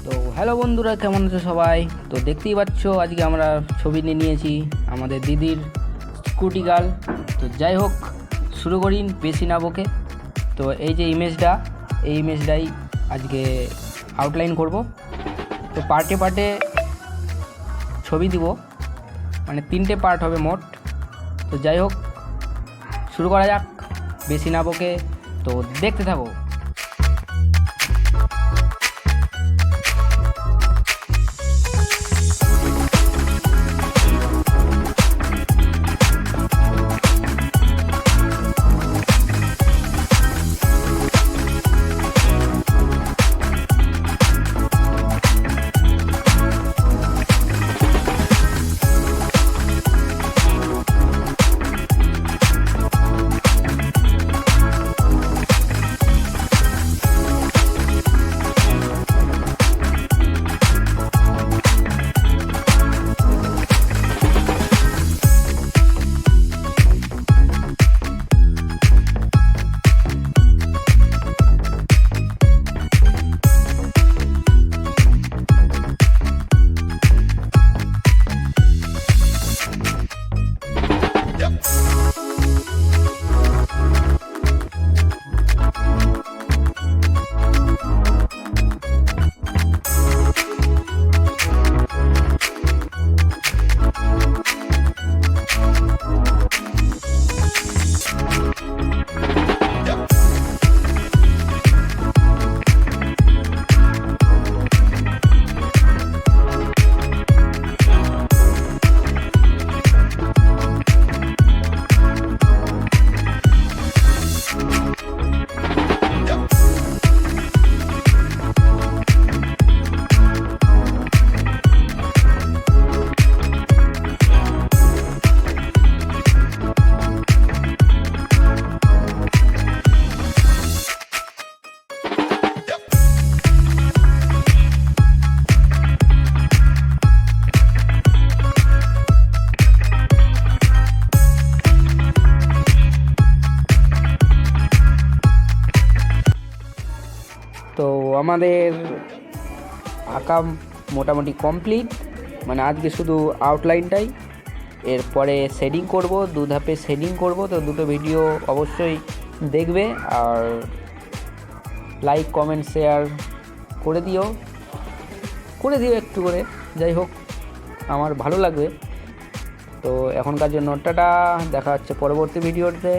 তো হ্যালো বন্ধুরা, কেমন আছো সবাই? তো দেখতেই পাচ্ছ আজকে আমরা ছবি নিয়ে নিয়েছি আমাদের দিদির স্কুটি গার্ল। তো যাই হোক, শুরু করি বেশি না বকে। তো এই যে এই ইমেজটাই আজকে আউটলাইন করব। তো পার্টে পার্টে ছবি দিব, মানে 3টে পার্ট হবে মোট। তো যাই হোক, শুরু করা যাক বেশি না বকে। তো দেখতে থাকো। তো আমাদের আঁকা মোটামুটি কমপ্লিট, মানে আজকে শুধু আউটলাইনটাই। এরপরে শেডিং করব, 2 ধাপে শেডিং করব। তো দুটো ভিডিও অবশ্যই দেখবে, আর লাইক কমেন্ট শেয়ার করে দিও একটু করে। যাই হোক, আমার ভালো লাগবে। তো এখনকার জন্য টাটা, দেখা হচ্ছে পরবর্তী ভিডিওতে।